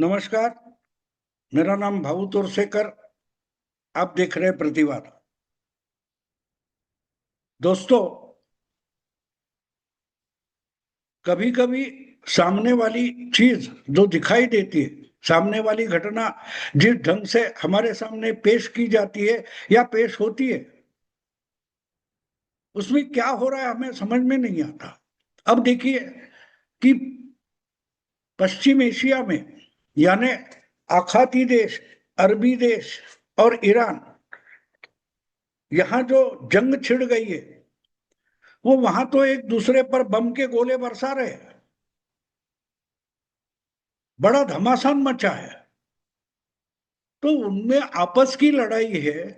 नमस्कार। मेरा नाम भाऊ तोरसेकर। आप देख रहे हैं प्रतिवाद। दोस्तों, कभी कभी सामने वाली चीज जो दिखाई देती है, सामने वाली घटना जिस ढंग से हमारे सामने पेश की जाती है या पेश होती है, उसमें क्या हो रहा है हमें समझ में नहीं आता। अब देखिए कि पश्चिम एशिया में, यानी आखाती देश, अरबी देश और ईरान, यहाँ जो जंग छिड़ गई है, वो वहां तो एक दूसरे पर बम के गोले बरसा रहे हैं। बड़ा घमासान मचा है। तो उनमें आपस की लड़ाई है।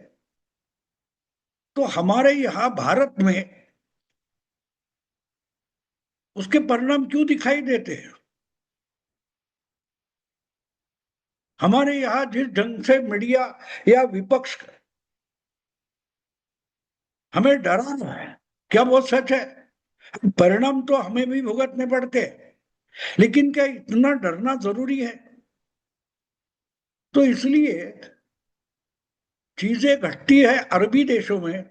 तो हमारे यहाँ भारत में उसके परिणाम क्यों दिखाई देते हैं? हमारे यहाँ जिस ढंग से मीडिया या विपक्ष हमें डरा रहा है, क्या वो सच है? परिणाम तो हमें भी भुगतने पड़ते हैं, लेकिन क्या इतना डरना जरूरी है? तो इसलिए चीजें घटती है अरबी देशों में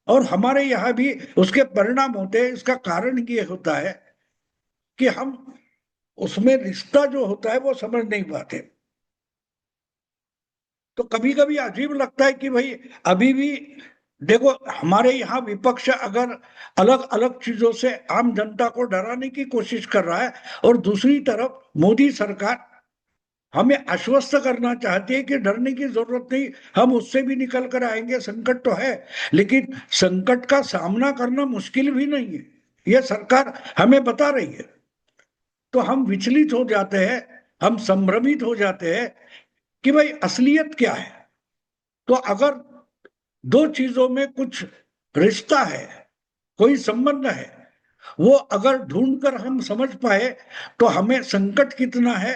और हमारे यहाँ भी उसके परिणाम होते हैं। इसका कारण ये होता है कि हम उसमें रिश्ता जो होता है वो समझ नहीं पाते। तो कभी कभी अजीब लगता है कि भाई अभी भी देखो, हमारे यहाँ विपक्ष अगर अलग अलग चीजों से आम जनता को डराने की कोशिश कर रहा है, और दूसरी तरफ मोदी सरकार हमें आश्वस्त करना चाहती है कि डरने की जरूरत नहीं, हम उससे भी निकल कर आएंगे। संकट तो है, लेकिन संकट का सामना करना मुश्किल भी नहीं है, यह सरकार हमें बता रही है। तो हम विचलित हो जाते हैं, हम संभ्रमित हो जाते हैं कि भाई असलियत क्या है। तो अगर दो चीजों में कुछ रिश्ता है, कोई संबंध है, वो अगर ढूंढकर हम समझ पाए तो हमें संकट कितना है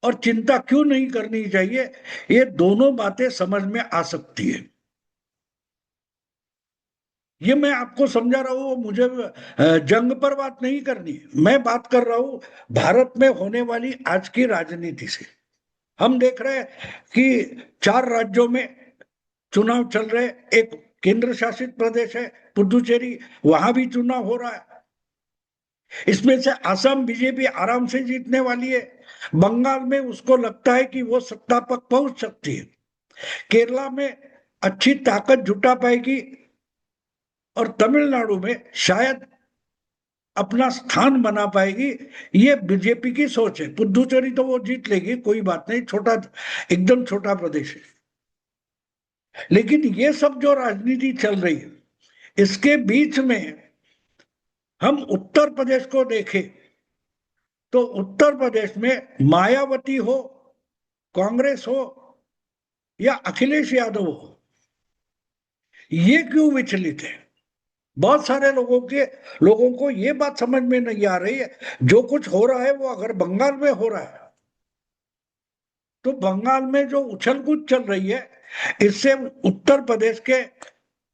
और चिंता क्यों नहीं करनी चाहिए, ये दोनों बातें समझ में आ सकती है। ये मैं आपको समझा रहा हूं, मुझे जंग पर बात नहीं करनी है। मैं बात कर रहा हूं भारत में होने वाली आज की राजनीति से। हम देख रहे हैं कि 4 राज्यों में चुनाव चल रहे। एक केंद्र शासित प्रदेश है पुदुचेरी, वहां भी चुनाव हो रहा है। इसमें से असम बीजेपी आराम से जीतने वाली है। बंगाल में उसको लगता है कि वो सत्ता तक पहुंच सकती है। केरला में अच्छी ताकत जुटा पाएगी, और तमिलनाडु में शायद अपना स्थान बना पाएगी। ये बीजेपी की सोच है। पुदुचेरी तो वो जीत लेगी, कोई बात नहीं, छोटा, एकदम छोटा प्रदेश है। लेकिन ये सब जो राजनीति चल रही है, इसके बीच में हम उत्तर प्रदेश को देखें तो उत्तर प्रदेश में मायावती हो, कांग्रेस हो या अखिलेश यादव हो, ये क्यों विचलित है? बहुत सारे लोगों को ये बात समझ में नहीं आ रही है। जो कुछ हो रहा है वो अगर बंगाल में हो रहा है, तो बंगाल में जो उछल कूद चल रही है, इससे उत्तर प्रदेश के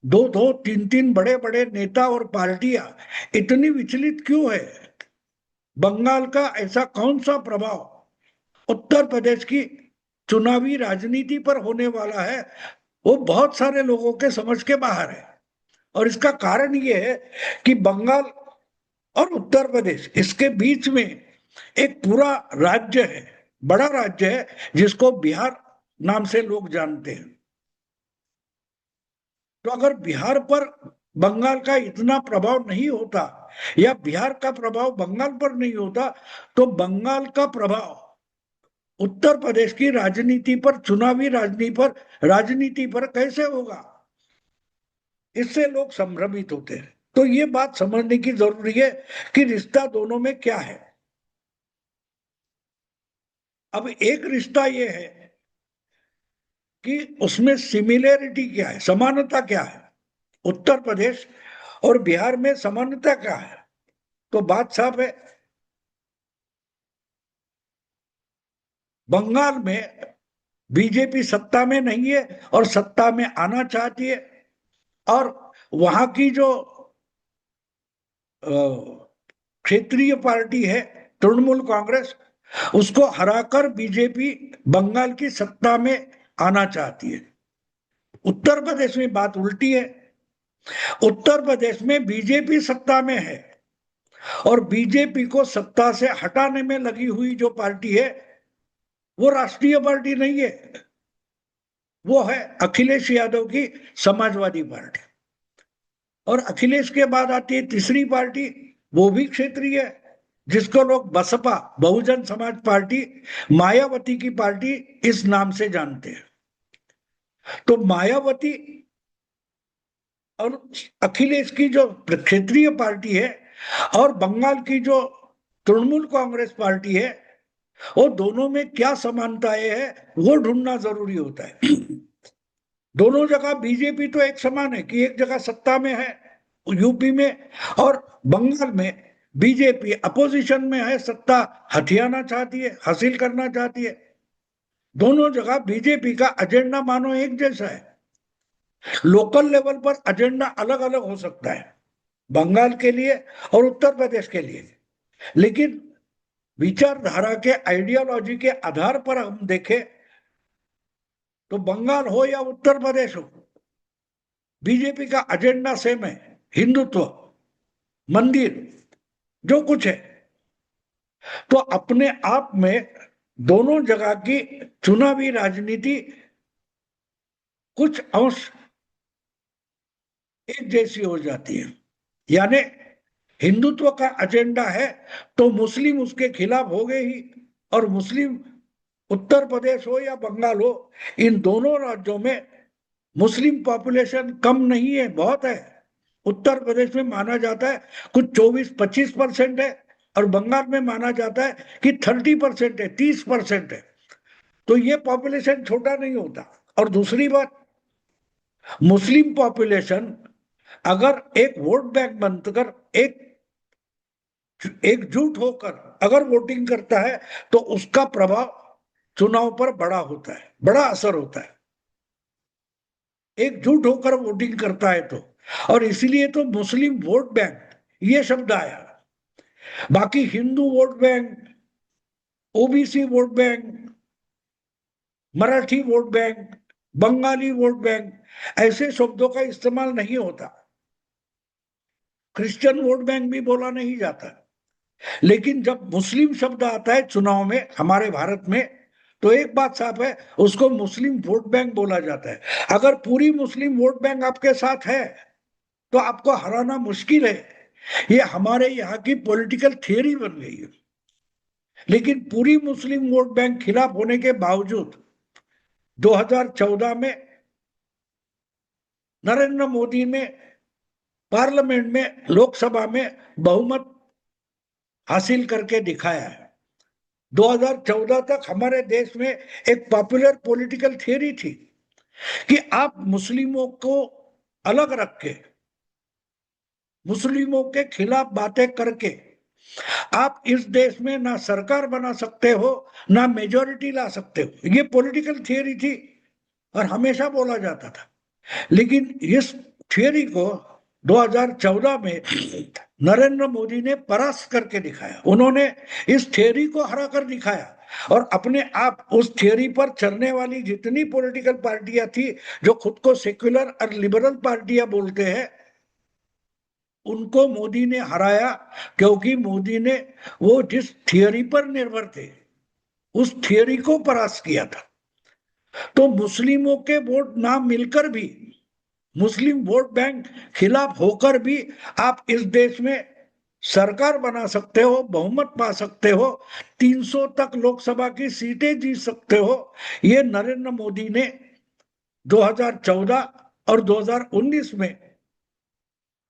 दो दो तीन तीन बड़े बड़े नेता और पार्टियां इतनी विचलित क्यों है? बंगाल का ऐसा कौन सा प्रभाव उत्तर प्रदेश की चुनावी राजनीति पर होने वाला है, वो बहुत सारे लोगों के समझ के बाहर है। और इसका कारण ये है कि बंगाल और उत्तर प्रदेश, इसके बीच में एक पूरा राज्य है, बड़ा राज्य है, जिसको बिहार नाम से लोग जानते हैं। तो अगर बिहार पर बंगाल का इतना प्रभाव नहीं होता, या बिहार का प्रभाव बंगाल पर नहीं होता, तो बंगाल का प्रभाव उत्तर प्रदेश की राजनीति पर, चुनावी राजनीति पर कैसे होगा? इससे लोग संभ्रमित होते हैं। तो ये बात समझने की जरूरी है कि रिश्ता दोनों में क्या है। अब एक रिश्ता ये है कि उसमें सिमिलैरिटी क्या है, समानता क्या है। उत्तर प्रदेश और बिहार में समानता क्या है? तो बात साफ है। बंगाल में बीजेपी सत्ता में नहीं है और सत्ता में आना चाहती है, और वहां की जो क्षेत्रीय पार्टी है तृणमूल कांग्रेस, उसको हराकर बीजेपी बंगाल की सत्ता में आना चाहती है। उत्तर प्रदेश में बात उल्टी है। उत्तर प्रदेश में बीजेपी सत्ता में है और बीजेपी को सत्ता से हटाने में लगी हुई जो पार्टी है वो राष्ट्रीय पार्टी नहीं है, वो है अखिलेश यादव की समाजवादी पार्टी। और अखिलेश के बाद आती है तीसरी पार्टी, वो भी क्षेत्रीय है, जिसको लोग बसपा, बहुजन समाज पार्टी, मायावती की पार्टी इस नाम से जानते हैं। तो मायावती और अखिलेश की जो क्षेत्रीय पार्टी है और बंगाल की जो तृणमूल कांग्रेस पार्टी है, वो दोनों में क्या समानताएं है वो ढूंढना जरूरी होता है। दोनों जगह बीजेपी तो एक समान है कि एक जगह सत्ता में है यूपी में, और बंगाल में बीजेपी अपोजिशन में है, सत्ता हथियाना चाहती है, हासिल करना चाहती है। दोनों जगह बीजेपी का एजेंडा मानो एक जैसा है। लोकल लेवल पर एजेंडा अलग अलग हो सकता है बंगाल के लिए और उत्तर प्रदेश के लिए, लेकिन विचारधारा के आइडियोलॉजी के आधार पर हम देखें तो बंगाल हो या उत्तर प्रदेश हो, बीजेपी का एजेंडा सेम है। हिंदुत्व, मंदिर, जो कुछ है। तो अपने आप में दोनों जगह की चुनावी राजनीति कुछ अंश एक जैसी हो जाती है। यानी हिंदुत्व का एजेंडा है तो मुस्लिम उसके खिलाफ हो गए ही, और मुस्लिम उत्तर प्रदेश हो या बंगाल हो, इन दोनों राज्यों में मुस्लिम पॉपुलेशन कम नहीं है, बहुत है। उत्तर प्रदेश में माना जाता है कुछ 24-25% है, और बंगाल में माना जाता है कि 30% है, 30% है। तो ये पॉपुलेशन छोटा नहीं होता। और दूसरी बात, मुस्लिम पॉपुलेशन अगर एक वोट बैंक बनकर एकजुट होकर अगर वोटिंग करता है तो उसका प्रभाव चुनाव पर बड़ा होता है, बड़ा असर होता है, एकजुट होकर वोटिंग करता है तो। और इसीलिए तो मुस्लिम वोट बैंक ये शब्द आया। बाकी Hindu vote bank, OBC vote bank, Marathi vote bank, Bengali vote bank, ऐसे शब्दों का इस्तेमाल नहीं होता। क्रिश्चियन वोट बैंक भी बोला नहीं जाता। लेकिन जब मुस्लिम शब्द आता है चुनाव में हमारे भारत में, तो एक बात साफ है, उसको मुस्लिम वोट बैंक बोला जाता है। अगर पूरी मुस्लिम वोट बैंक आपके साथ है तो आपको हराना मुश्किल है। ये हमारे यहाँ की पॉलिटिकल थियरी बन गई है। लेकिन पूरी मुस्लिम वोट बैंक खिलाफ होने के बावजूद 2014 में नरेंद्र मोदी ने पार्लियामेंट में, लोकसभा में बहुमत हासिल करके दिखाया है। 2014 तक हमारे देश में एक पॉपुलर पॉलिटिकल थियरी थी कि आप मुस्लिमों को अलग रख के, मुस्लिमों के खिलाफ बातें करके आप इस देश में ना सरकार बना सकते हो, ना मेजोरिटी ला सकते हो। ये पॉलिटिकल थियरी थी और हमेशा बोला जाता था। लेकिन इस थियरी को 2014 में नरेंद्र मोदी ने परास्त करके दिखाया। उन्होंने इस थियरी को हरा कर दिखाया, और अपने आप उस थियरी पर चलने वाली जितनी पॉलिटिकल पार्टियां थी जो खुद को सेक्युलर और लिबरल पार्टियां बोलते हैं, उनको मोदी ने हराया। क्योंकि मोदी ने वो जिस थियरी पर निर्भर थे उस थियरी को परास्त किया था। तो मुस्लिमों के वोट ना मिलकर भी, मुस्लिम वोट बैंक खिलाफ होकर भी आप इस देश में सरकार बना सकते हो, बहुमत पा सकते हो, 300 तक लोकसभा की सीटें जीत सकते हो। ये नरेंद्र मोदी ने 2014 और 2019 में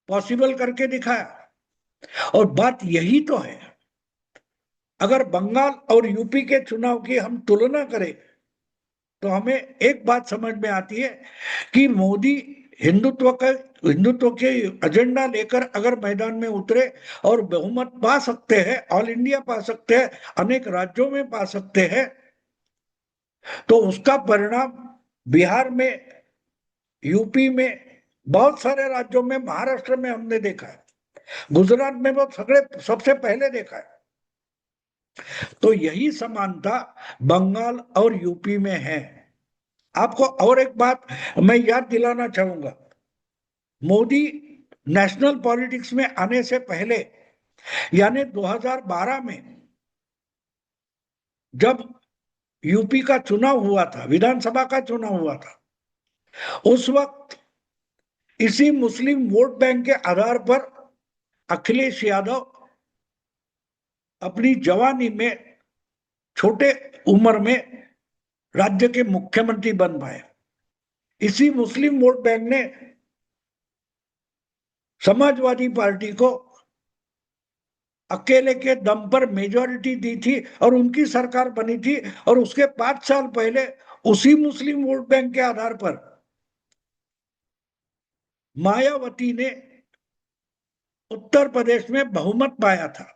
पॉसिबल करके दिखाया। और बात यही तो है। अगर बंगाल और यूपी के चुनाव की हम तुलना करें तो हमें एक बात समझ में आती है कि मोदी हिंदुत्व के एजेंडा लेकर अगर मैदान में उतरे और बहुमत पा सकते हैं, ऑल इंडिया पा सकते हैं, अनेक राज्यों में पा सकते हैं, तो उसका परिणाम बिहार में, यूपी में, बहुत सारे राज्यों में, महाराष्ट्र में हमने देखा है, गुजरात में वो सगड़े सबसे पहले देखा है। तो यही समानता बंगाल और यूपी में है। आपको और एक बात मैं याद दिलाना चाहूंगा, मोदी नेशनल पॉलिटिक्स में आने से पहले, यानी 2012 में जब यूपी का चुनाव हुआ था, विधानसभा का चुनाव हुआ था, उस वक्त इसी मुस्लिम वोट बैंक के आधार पर अखिलेश यादव अपनी जवानी में, छोटे उम्र में राज्य के मुख्यमंत्री बन पाए। इसी मुस्लिम वोट बैंक ने समाजवादी पार्टी को अकेले के दम पर मेजोरिटी दी थी और उनकी सरकार बनी थी। और उसके 5 साल पहले उसी मुस्लिम वोट बैंक के आधार पर मायावती ने उत्तर प्रदेश में बहुमत पाया था।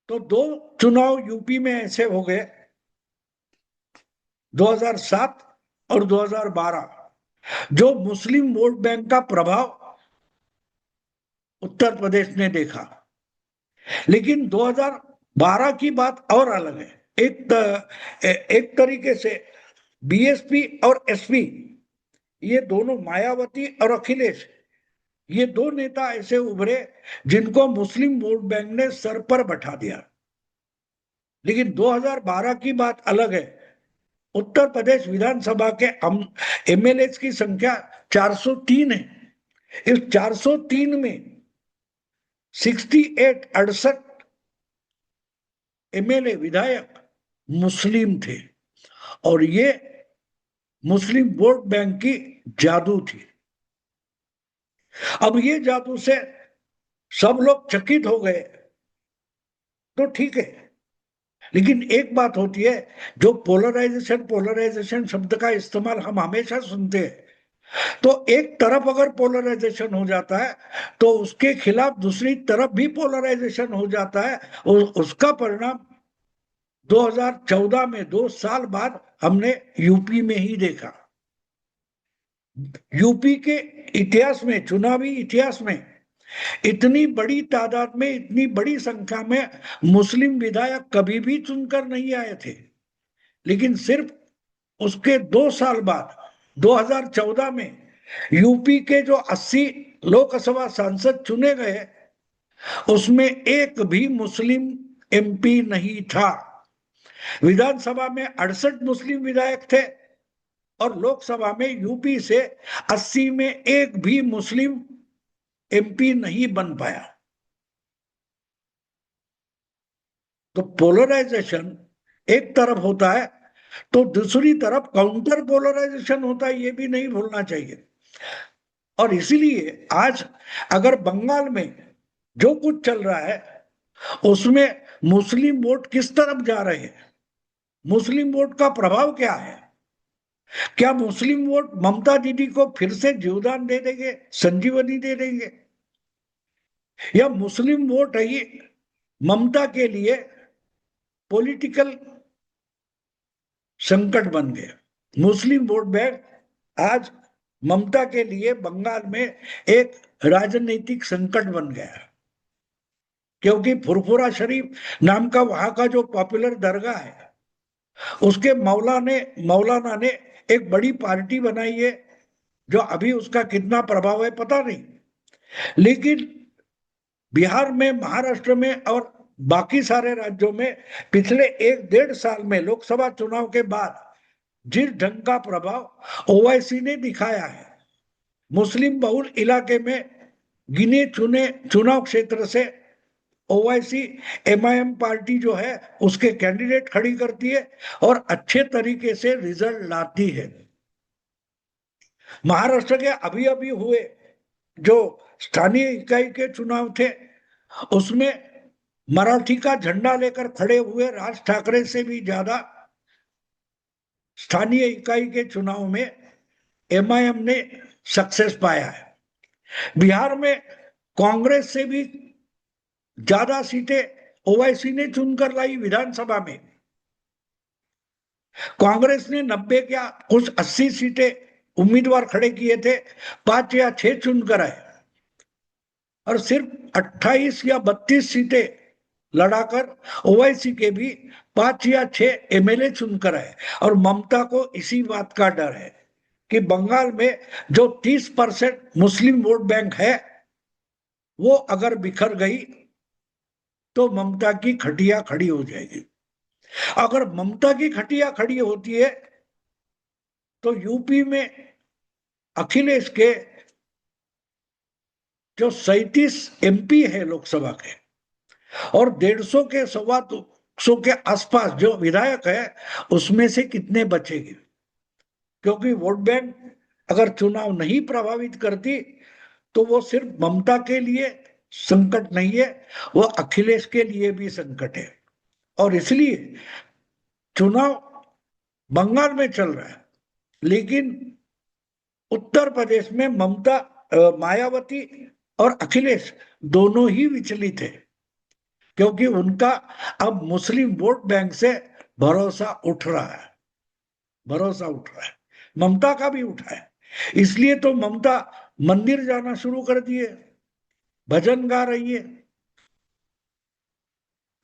तो 2 चुनाव यूपी में ऐसे हो गए, 2007 और 2012, जो मुस्लिम वोट बैंक का प्रभाव उत्तर प्रदेश ने देखा। लेकिन 2012 की बात और अलग है। एक तरीके से बीएसपी और एसपी, ये दोनों, मायावती और अखिलेश, ये दो नेता ऐसे उभरे जिनको मुस्लिम वोट बैंक ने सर पर बैठा दिया। लेकिन 2012 की बात अलग है। उत्तर प्रदेश विधानसभा के एमएलए की संख्या 403 है। इस 403 में 68 एमएलए, विधायक मुस्लिम थे। और ये मुस्लिम वोट बैंक की जादू थी। अब ये जादू से सब लोग चकित हो गए, तो ठीक है। लेकिन एक बात होती है, जो पोलराइजेशन पोलराइजेशन शब्द का इस्तेमाल हम हमेशा सुनते हैं, तो एक तरफ अगर पोलराइजेशन हो जाता है तो उसके खिलाफ दूसरी तरफ भी पोलराइजेशन हो जाता है। और उसका परिणाम 2014 में, 2 साल बाद, हमने यूपी में ही देखा। यूपी के इतिहास में, चुनावी इतिहास में, इतनी बड़ी तादाद में, इतनी बड़ी संख्या में मुस्लिम विधायक कभी भी चुनकर नहीं आए थे। लेकिन सिर्फ उसके 2 साल बाद, 2014 में, यूपी के जो 80 लोकसभा सांसद चुने गए, उसमें एक भी मुस्लिम एमपी नहीं था। विधानसभा में 68 मुस्लिम विधायक थे और लोकसभा में यूपी से 80 में एक भी मुस्लिम एमपी नहीं बन पाया। तो पोलराइजेशन एक तरफ होता है, तो दूसरी तरफ काउंटर पोलराइजेशन होता है, ये भी नहीं भूलना चाहिए। और इसीलिए आज अगर बंगाल में जो कुछ चल रहा है, उसमें मुस्लिम वोट किस तरफ जा रहे हैं, मुस्लिम वोट का प्रभाव क्या है? क्या मुस्लिम वोट ममता दीदी को फिर से जीवदान दे देंगे, संजीवनी दे देंगे, या मुस्लिम वोट है ये ममता के लिए पॉलिटिकल संकट बन गए? मुस्लिम वोट बैंक आज ममता के लिए बंगाल में एक राजनीतिक संकट बन गया, क्योंकि फुरफुरा शरीफ नाम का वहां का जो पॉपुलर दरगाह है, उसके मौलाना ने एक बड़ी पार्टी बनाई है, जो अभी उसका कितना प्रभाव है पता नहीं। लेकिन बिहार में, महाराष्ट्र में और बाकी सारे राज्यों में पिछले 1-1.5 साल में, लोकसभा चुनाव के बाद, जिस ढंग का प्रभाव ओवैसी ने दिखाया है, मुस्लिम बहुल इलाके में गिने चुने चुनाव क्षेत्र से ओवैसी एमआईएम पार्टी जो है उसके कैंडिडेट खड़ी करती है और अच्छे तरीके से रिजल्ट लाती है। महाराष्ट्र के अभी अभी हुए जो स्थानीय इकाई के चुनाव थे, उसमें मराठी का झंडा लेकर खड़े हुए राज ठाकरे से भी ज्यादा स्थानीय इकाई के चुनाव में एमआईएम ने सक्सेस पाया है। बिहार में कांग्रेस से भी ज्यादा सीटें ओवैसी ने चुनकर लाई। विधानसभा में कांग्रेस ने 90 क्या कुछ 80 सीटें उम्मीदवार खड़े किए थे, 5 या 6 चुनकर आए। और सिर्फ 28 या 32 सीटें लड़ाकर ओवैसी के भी 5 या 6 एमएलए चुनकर आए। और ममता को इसी बात का डर है कि बंगाल में जो 30% मुस्लिम वोट बैंक है वो अगर बिखर गई तो ममता की खटिया खड़ी हो जाएगी। अगर ममता की खटिया खड़ी होती है तो यूपी में अखिलेश के जो 37 एमपी है लोकसभा के और 150 के 125 के आसपास जो विधायक है उसमें से कितने बचेंगे? क्योंकि वोट बैंक अगर चुनाव नहीं प्रभावित करती तो वो सिर्फ ममता के लिए संकट नहीं है, वो अखिलेश के लिए भी संकट है। और इसलिए चुनाव बंगाल में चल रहा है, लेकिन उत्तर प्रदेश में ममता, मायावती और अखिलेश दोनों ही विचलित है, क्योंकि उनका अब मुस्लिम वोट बैंक से भरोसा उठ रहा है, भरोसा उठ रहा है। ममता का भी उठा है। इसलिए तो ममता मंदिर जाना शुरू कर दिए, भजन गा रही है।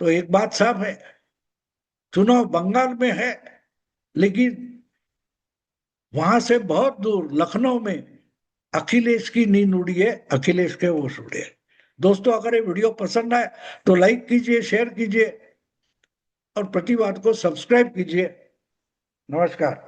तो एक बात साफ है, चुनाव बंगाल में है, लेकिन वहां से बहुत दूर लखनऊ में अखिलेश की नींद उड़ी है, अखिलेश के होश उड़े। दोस्तों, अगर ये वीडियो पसंद आए तो लाइक कीजिए, शेयर कीजिए और प्रतिवाद को सब्सक्राइब कीजिए। नमस्कार।